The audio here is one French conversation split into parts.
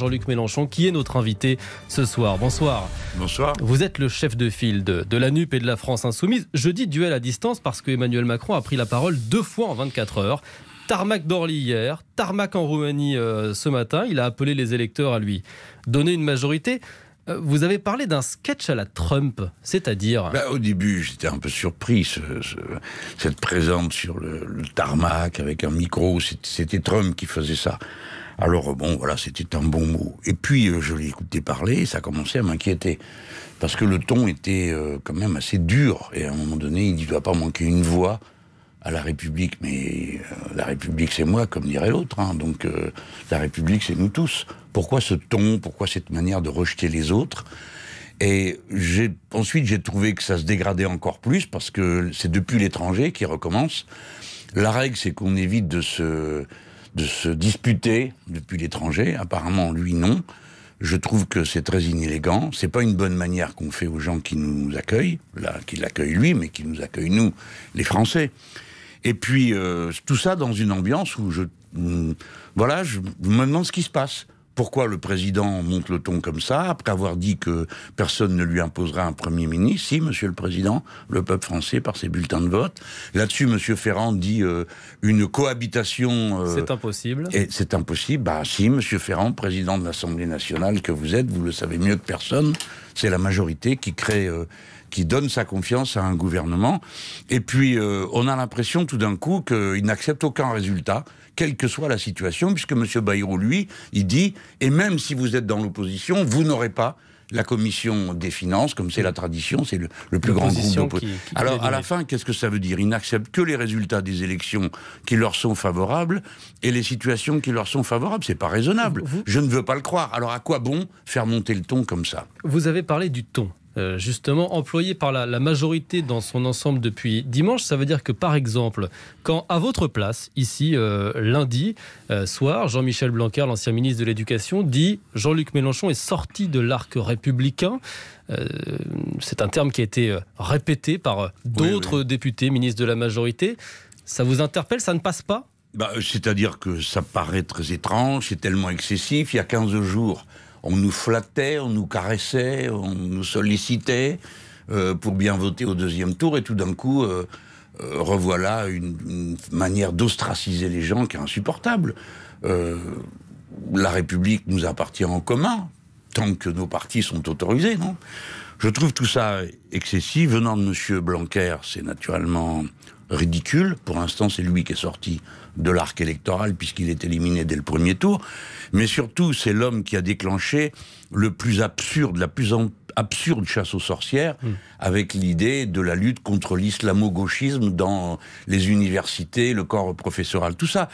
Jean-Luc Mélenchon, qui est notre invité ce soir. Bonsoir. Bonsoir. Vous êtes le chef de file de la NUP et de la France Insoumise. Je dis duel à distance parce que Emmanuel Macron a pris la parole 2 fois en 24 heures. Tarmac d'Orly hier, tarmac en Roumanie ce matin. Il a appelé les électeurs à lui donner une majorité. Vous avez parlé d'un sketch à la Trump, c'est-à-dire... Au début, j'étais un peu surpris, cette présence sur le tarmac avec un micro. C'était Trump qui faisait ça. Alors bon, voilà, c'était un bon mot. Et puis, je l'ai écouté parler et ça a commencé à m'inquiéter. Parce que le ton était quand même assez dur. Et à un moment donné, il ne doit pas manquer une voix à la République. Mais la République, c'est moi, comme dirait l'autre. Hein. Donc, la République, c'est nous tous. Pourquoi ce ton? Pourquoi cette manière de rejeter les autres? Et ensuite, j'ai trouvé que ça se dégradait encore plus, parce que c'est depuis l'étranger qui recommence. La règle, c'est qu'on évite de se disputer depuis l'étranger. Apparemment, lui, non. Je trouve que c'est très inélégant. C'est pas une bonne manière qu'on fait aux gens qui nous accueillent, là, qui l'accueillent lui, mais qui nous accueillent nous, les Français. Et puis, tout ça dans une ambiance où je me demande ce qui se passe. Pourquoi le président monte le ton comme ça, après avoir dit que personne ne lui imposerait un Premier ministre? Si, monsieur le président, le peuple français, par ses bulletins de vote. Là-dessus, monsieur Ferrand dit une cohabitation... c'est impossible. Et c'est impossible. Bah si, monsieur Ferrand, président de l'Assemblée nationale que vous êtes, vous le savez mieux que personne, c'est la majorité qui crée... qui donne sa confiance à un gouvernement. Et puis, on a l'impression tout d'un coup qu'il n'accepte aucun résultat, quelle que soit la situation, puisque M. Bayrou, lui, il dit, et même si vous êtes dans l'opposition, vous n'aurez pas la commission des finances, comme c'est la tradition, c'est le plus grand groupe d'opposition. Alors, à la fin, qu'est-ce que ça veut dire? Ils n'acceptent que les résultats des élections qui leur sont favorables et les situations qui leur sont favorables. C'est pas raisonnable. Je ne veux pas le croire. Alors, à quoi bon faire monter le ton comme ça? Vous avez parlé du ton. Justement, employé par la majorité dans son ensemble depuis dimanche. Ça veut dire que, par exemple, quand à votre place, ici, lundi soir, Jean-Michel Blanquer, l'ancien ministre de l'Éducation, dit « Jean-Luc Mélenchon est sorti de l'arc républicain », c'est un terme qui a été répété par d'autres députés, ministres de la majorité. Ça vous interpelle? Ça ne passe pas? C'est-à-dire que ça paraît très étrange, c'est tellement excessif. Il y a 15 jours... on nous flattait, on nous caressait, on nous sollicitait pour bien voter au 2e tour. Et tout d'un coup, revoilà une manière d'ostraciser les gens qui est insupportable. La République nous appartient en commun, tant que nos partis sont autorisés, non? Je trouve tout ça excessif. Venant de M. Blanquer, c'est naturellement ridicule. Pour l'instant, c'est lui qui est sorti de l'arc électoral puisqu'il est éliminé dès le 1er tour. Mais surtout, c'est l'homme qui a déclenché la plus absurde chasse aux sorcières avec l'idée de la lutte contre l'islamo-gauchisme dans les universités, le corps professoral. Tout ça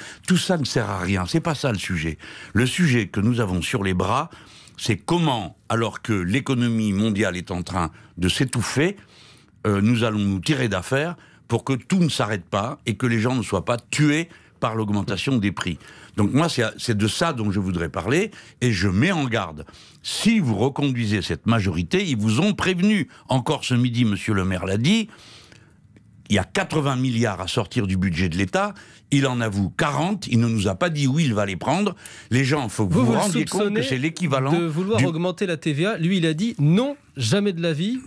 ne sert à rien. C'est pas ça le sujet. Le sujet que nous avons sur les bras, c'est comment, alors que l'économie mondiale est en train de s'étouffer, nous allons nous tirer d'affaire pour que tout ne s'arrête pas et que les gens ne soient pas tués par l'augmentation des prix. Donc moi, c'est de ça dont je voudrais parler, et je mets en garde. Si vous reconduisez cette majorité, ils vous ont prévenu. Encore ce midi, monsieur le maire l'a dit, il y a 80 milliards à sortir du budget de l'État, il en avoue 40, il ne nous a pas dit où il va les prendre. Les gens, il faut que vous vous rendiez compte que c'est l'équivalent... de vouloir augmenter la TVA. Lui, il a dit non, jamais de la vie.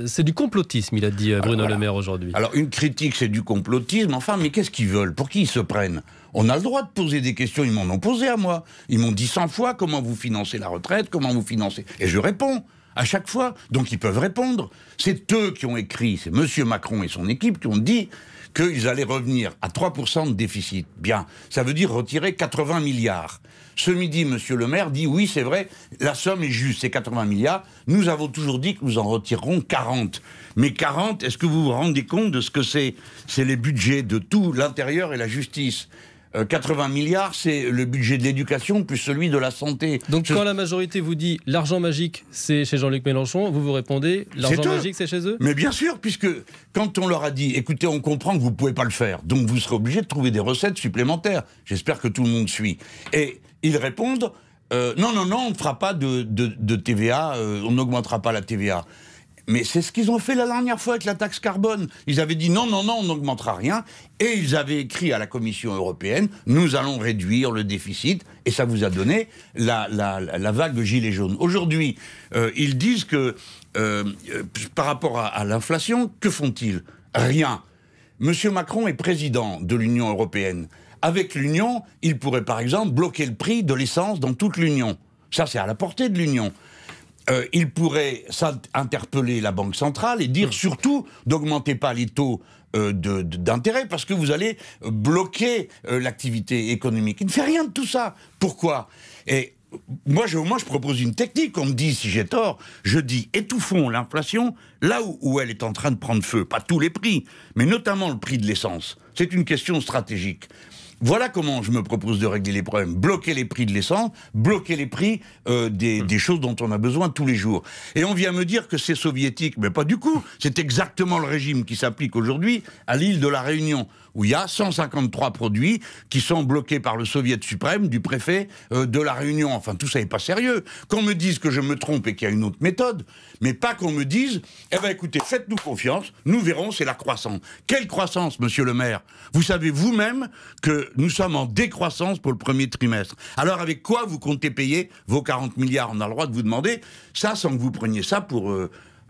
C'est du complotisme, il a dit Bruno Le Maire aujourd'hui. Alors, une critique, c'est du complotisme. Enfin, mais qu'est-ce qu'ils veulent? Pour qui ils se prennent? On a le droit de poser des questions. Ils m'en ont posé à moi. Ils m'ont dit 100 fois comment vous financez la retraite, comment vous financez... Et je réponds à chaque fois. Donc, ils peuvent répondre. C'est eux qui ont écrit, c'est M. Macron et son équipe qui ont dit qu'ils allaient revenir à 3% de déficit. Bien, ça veut dire retirer 80 milliards. Ce midi, M. le maire dit, oui, c'est vrai, la somme est juste, c'est 80 milliards. Nous avons toujours dit que nous en retirerons 40. Mais 40, est-ce que vous vous rendez compte de ce que c'est? C'est les budgets de tout l'intérieur et la justice. 80 milliards, c'est le budget de l'éducation plus celui de la santé. Donc quand la majorité vous dit l'argent magique, c'est chez Jean-Luc Mélenchon, vous répondez l'argent magique, c'est chez eux? Mais bien sûr, puisque quand on leur a dit, écoutez, on comprend que vous ne pouvez pas le faire, donc vous serez obligé de trouver des recettes supplémentaires. J'espère que tout le monde suit. Et ils répondent, non, on ne fera pas de TVA, on n'augmentera pas la TVA. Mais c'est ce qu'ils ont fait la dernière fois avec la taxe carbone. Ils avaient dit non, on n'augmentera rien. Et ils avaient écrit à la Commission européenne, nous allons réduire le déficit. Et ça vous a donné la vague de gilets jaunes. Aujourd'hui, ils disent que par rapport à l'inflation, que font-ils? Rien. Monsieur Macron est président de l'Union européenne. Avec l'Union, il pourrait par exemple bloquer le prix de l'essence dans toute l'Union. Ça, c'est à la portée de l'Union. Il pourrait interpeller la Banque centrale et dire surtout d'augmenter pas les taux d'intérêt parce que vous allez bloquer l'activité économique. Il ne fait rien de tout ça. Pourquoi? Et moi, je propose une technique. On me dit, si j'ai tort, je dis étouffons l'inflation là où elle est en train de prendre feu. Pas tous les prix, mais notamment le prix de l'essence. C'est une question stratégique. Voilà comment je me propose de régler les problèmes. Bloquer les prix de l'essence, bloquer les prix des choses dont on a besoin tous les jours. Et on vient me dire que c'est soviétique. Mais pas du coup. C'est exactement le régime qui s'applique aujourd'hui à l'île de la Réunion, où il y a 153 produits qui sont bloqués par le Soviet suprême du préfet de la Réunion. Enfin, tout ça n'est pas sérieux. Qu'on me dise que je me trompe et qu'il y a une autre méthode, mais pas qu'on me dise « Eh bien, écoutez, faites-nous confiance, nous verrons, c'est la croissance. » Quelle croissance, monsieur le maire? Vous savez vous-même que nous sommes en décroissance pour le premier trimestre. Alors, avec quoi vous comptez payer vos 40 milliards? On a le droit de vous demander ça sans que vous preniez ça pour...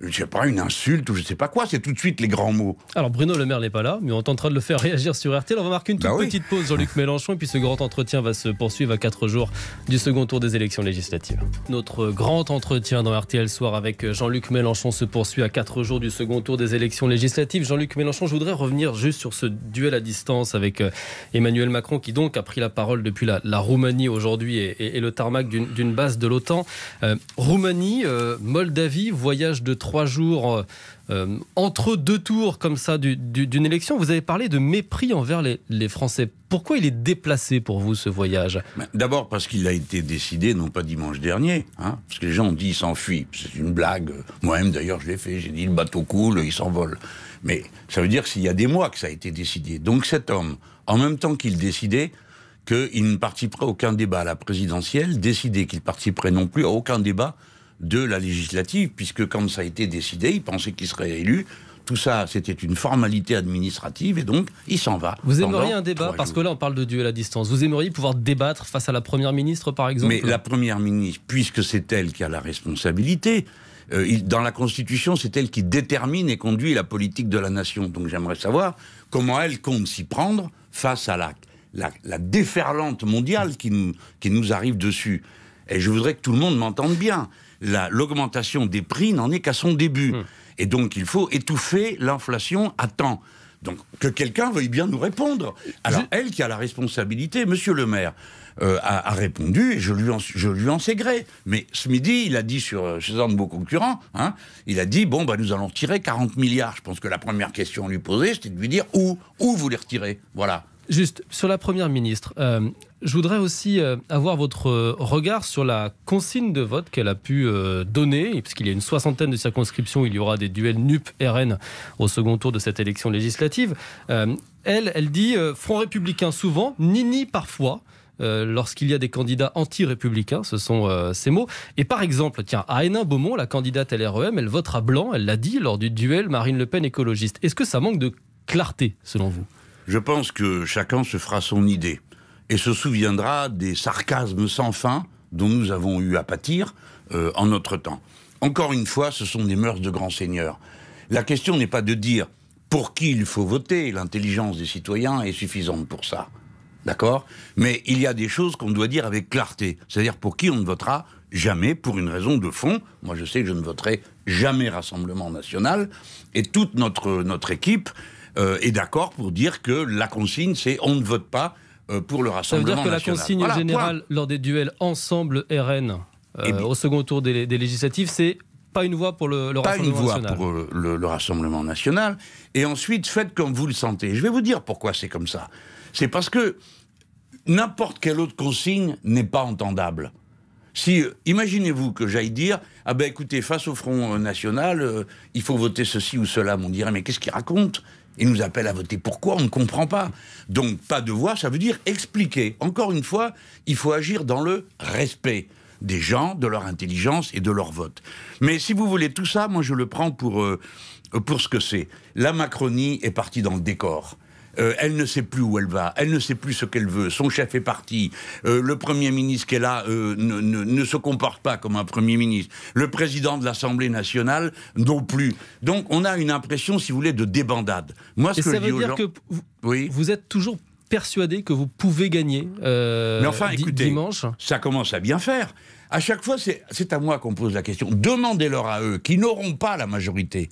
je ne sais pas, une insulte ou je ne sais pas quoi, c'est tout de suite les grands mots. Alors Bruno Le Maire n'est pas là, mais on tentera de le faire réagir sur RTL. On va marquer une toute petite pause, Jean-Luc Mélenchon, et puis ce grand entretien va se poursuivre à 4 jours du second tour des élections législatives. Notre grand entretien dans RTL Soir avec Jean-Luc Mélenchon se poursuit à 4 jours du second tour des élections législatives. Jean-Luc Mélenchon, je voudrais revenir juste sur ce duel à distance avec Emmanuel Macron, qui donc a pris la parole depuis la Roumanie aujourd'hui et le tarmac d'une base de l'OTAN. Roumanie, Moldavie, voyage de 3 jours entre deux tours comme ça d'une élection. Vous avez parlé de mépris envers les Français. Pourquoi il est déplacé pour vous, ce voyage? D'abord parce qu'il a été décidé, non pas dimanche dernier, parce que les gens ont dit il s'enfuit. C'est une blague. Moi-même d'ailleurs je l'ai fait, j'ai dit le bateau coule, il s'envole. Mais ça veut dire qu'il y a des mois que ça a été décidé. Donc cet homme, en même temps qu'il décidait qu'il ne participerait à aucun débat à la présidentielle, décidait qu'il ne participerait non plus à aucun débat de la législative, puisque quand ça a été décidé, il pensait qu'il serait élu. Tout ça, c'était une formalité administrative, et donc, il s'en va. Vous aimeriez un débat, parce que là, on parle de duel à distance. Vous aimeriez pouvoir débattre face à la Première ministre, par exemple? Mais la Première ministre, puisque c'est elle qui a la responsabilité, dans la Constitution, c'est elle qui détermine et conduit la politique de la nation. Donc j'aimerais savoir comment elle compte s'y prendre face à la déferlante mondiale qui nous arrive dessus. Et je voudrais que tout le monde m'entende bien. L'augmentation des prix n'en est qu'à son début. Et donc, il faut étouffer l'inflation à temps. Donc, que quelqu'un veuille bien nous répondre. Alors, elle qui a la responsabilité, monsieur le maire, a répondu, et je lui en sais gré. Mais ce midi, il a dit chez un de vos concurrents, il a dit, nous allons retirer 40 milliards. Je pense que la première question à lui poser, c'était de lui dire où vous les retirez. Voilà. Juste, sur la Première ministre, je voudrais aussi avoir votre regard sur la consigne de vote qu'elle a pu donner, puisqu'il y a une 60aine de circonscriptions, il y aura des duels NUP-RN au second tour de cette élection législative. Elle dit Front républicain souvent, Nini parfois, lorsqu'il y a des candidats anti-républicains, ce sont ces mots. Et par exemple, tiens, à Hénin-Beaumont, la candidate LREM, elle votera blanc, elle l'a dit, lors du duel Marine Le Pen écologiste. Est-ce que ça manque de clarté, selon vous? Je pense que chacun se fera son idée et se souviendra des sarcasmes sans fin dont nous avons eu à pâtir en notre temps. Encore une fois, ce sont des mœurs de grands seigneurs. La question n'est pas de dire pour qui il faut voter, l'intelligence des citoyens est suffisante pour ça. D'accord? Mais il y a des choses qu'on doit dire avec clarté. C'est-à-dire pour qui on ne votera jamais, pour une raison de fond. Moi, je sais que je ne voterai jamais Rassemblement National. Et toute notre équipe est d'accord pour dire que la consigne, c'est on ne vote pas pour le Rassemblement National. Ça veut dire que la consigne générale lors des duels Ensemble RN au second tour des législatives, c'est pas une voix pour le Rassemblement National. Pas une voix pour le Rassemblement National. Et ensuite, faites comme vous le sentez. Je vais vous dire pourquoi c'est comme ça. C'est parce que n'importe quelle autre consigne n'est pas entendable. Si, imaginez-vous que j'aille dire, écoutez, face au Front National, il faut voter ceci ou cela. On dirait, mais qu'est-ce qu'il raconte? Il nous appelle à voter pourquoi? On ne comprend pas. Donc, pas de voix, ça veut dire expliquer. Encore une fois, il faut agir dans le respect. des gens, de leur intelligence et de leur vote. Mais si vous voulez tout ça, moi je le prends pour ce que c'est. La Macronie est partie dans le décor. Elle ne sait plus où elle va, elle ne sait plus ce qu'elle veut, son chef est parti, le Premier ministre qui est là ne se comporte pas comme un Premier ministre, le président de l'Assemblée nationale non plus. Donc on a une impression, si vous voulez, de débandade. Moi, ce que je dis aux gens... que vous êtes toujours persuadé que vous pouvez gagner Mais enfin, écoutez, dimanche. Ça commence à bien faire. À chaque fois, c'est à moi qu'on pose la question. Demandez-leur à eux, qui n'auront pas la majorité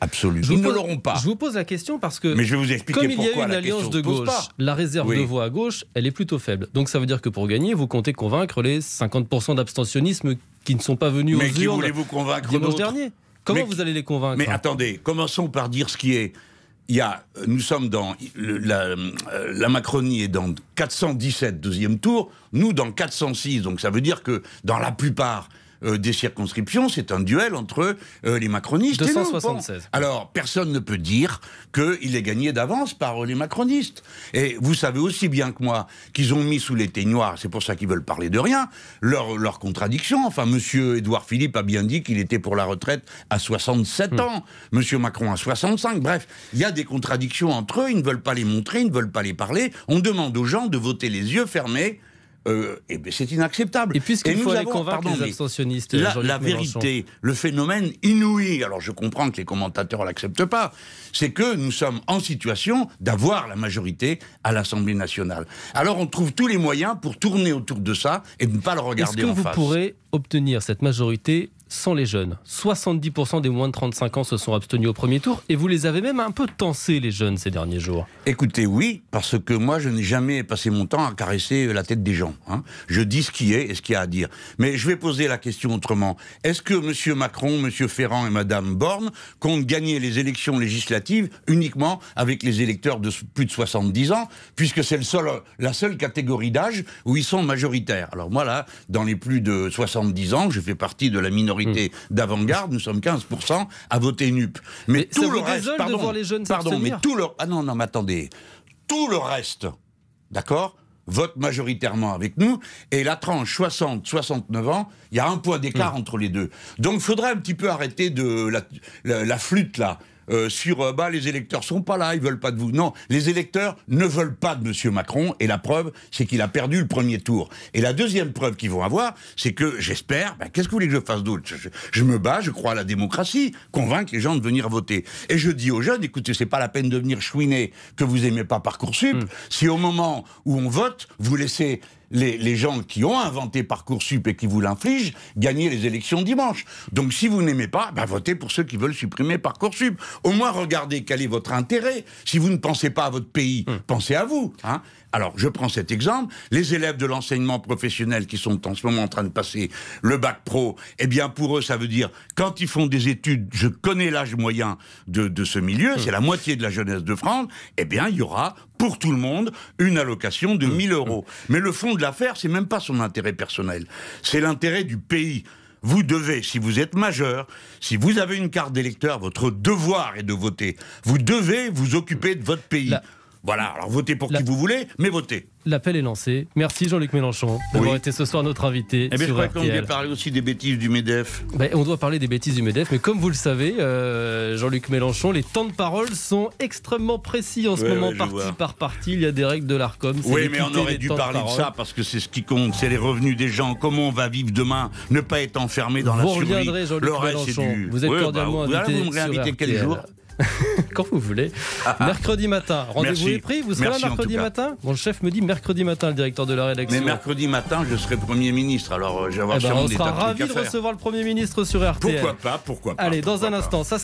absolue. Ils ne l'auront pas. Je vous pose la question parce que, mais je vais vous expliquer comme il y a une alliance de gauche, la réserve de voix à gauche, elle est plutôt faible. Donc ça veut dire que pour gagner, vous comptez convaincre les 50% d'abstentionnisme qui ne sont pas venus aux urnes. Mais qui voulez-vous convaincre dimanche dernier? Comment vous allez les convaincre? Mais attendez, commençons par dire ce qui est. Nous sommes dans la Macronie est dans 417 deuxième tour, nous dans 406, donc ça veut dire que dans la plupart des circonscriptions, c'est un duel entre les macronistes 276. Et nous. Bon. Alors, personne ne peut dire qu'il est gagné d'avance par les macronistes. Et vous savez aussi bien que moi qu'ils ont mis sous l'éteignoir, c'est pour ça qu'ils veulent parler de rien, leur contradiction. Enfin, monsieur Édouard Philippe a bien dit qu'il était pour la retraite à 67 ans, monsieur Macron à 65. Bref, il y a des contradictions entre eux, ils ne veulent pas les montrer, ils ne veulent pas les parler. On demande aux gens de voter les yeux fermés. Et bien c'est inacceptable. Et puisqu'il faut aller convaincre les abstentionnistes, la vérité, le phénomène inouï, alors je comprends que les commentateurs ne l'acceptent pas, c'est que nous sommes en situation d'avoir la majorité à l'Assemblée nationale. Alors on trouve tous les moyens pour tourner autour de ça et de ne pas le regarder en face. Est-ce que vous pourrez obtenir cette majorité sans les jeunes? 70% des moins de 35 ans se sont abstenus au premier tour et vous les avez même un peu tensés, les jeunes, ces derniers jours. Écoutez, oui, parce que moi, je n'ai jamais passé mon temps à caresser la tête des gens. Hein. Je dis ce qui est et ce qu'il y a à dire. Mais je vais poser la question autrement. Est-ce que M. Macron, M. Ferrand et Mme Borne comptent gagner les élections législatives uniquement avec les électeurs de plus de 70 ans, puisque c'est la seule catégorie d'âge où ils sont majoritaires? Alors moi, là, dans les plus de 70 ans, je fais partie de la minorité d'avant-garde, nous sommes 15% à voter NUP. Mais tout ça le vous reste, désole de voir les jeunes s'abstenir? mais tout le... Ah non, mais attendez. Tout le reste, d'accord, vote majoritairement avec nous, et la tranche 60-69 ans, il y a un point d'écart entre les deux. Donc il faudrait un petit peu arrêter de la flûte, là. Sur les électeurs sont pas là, ils veulent pas de vous. Non, les électeurs ne veulent pas de M. Macron, et la preuve, c'est qu'il a perdu le premier tour. Et la deuxième preuve qu'ils vont avoir, c'est que j'espère, qu'est-ce que vous voulez que je fasse d'autre? Je me bats, je crois à la démocratie, convaincre les gens de venir voter. Et je dis aux jeunes, écoutez, c'est pas la peine de venir chouiner que vous aimez pas Parcoursup. Si au moment où on vote, vous laissez les gens qui ont inventé Parcoursup et qui vous l'infligent gagner les élections dimanche. Donc si vous n'aimez pas, votez pour ceux qui veulent supprimer Parcoursup. Au moins regardez quel est votre intérêt. Si vous ne pensez pas à votre pays, pensez à vous. Hein. Alors, je prends cet exemple. Les élèves de l'enseignement professionnel qui sont en ce moment en train de passer le bac pro, eh bien, pour eux, ça veut dire, quand ils font des études, je connais l'âge moyen de ce milieu, c'est la moitié de la jeunesse de France, eh bien, il y aura, pour tout le monde, une allocation de 1 000 €. Mais le fond de l'affaire, c'est même pas son intérêt personnel. C'est l'intérêt du pays. Vous devez, si vous êtes majeur, si vous avez une carte d'électeur, votre devoir est de voter. Vous devez vous occuper de votre pays. Voilà, alors votez pour qui vous voulez, mais votez. L'appel est lancé. Merci Jean-Luc Mélenchon d'avoir été ce soir notre invité sur RTL. Je crois qu'on devait parler aussi des bêtises du MEDEF. On doit parler des bêtises du MEDEF, mais comme vous le savez, Jean-Luc Mélenchon, les temps de parole sont extrêmement précis en ce moment, parti par parti. Il y a des règles de l'ARCOM. Oui, mais on aurait dû parler de ça, parce que c'est ce qui compte, c'est les revenus des gens. Comment on va vivre demain, ne pas être enfermé dans la survie. Vous reviendrez, Jean-Luc Mélenchon. Vous êtes cordialement invité vous me réinvitez quel jour? Quand vous voulez. Mercredi matin, rendez-vous est pris. Vous serez là mercredi matin? Mon chef me dit mercredi matin, le directeur de la rédaction. Mais mercredi matin, je serai Premier ministre. Alors, je vais avoir on sera ravis de recevoir le Premier ministre sur RTL. Pourquoi pas? Allez, dans un instant, ça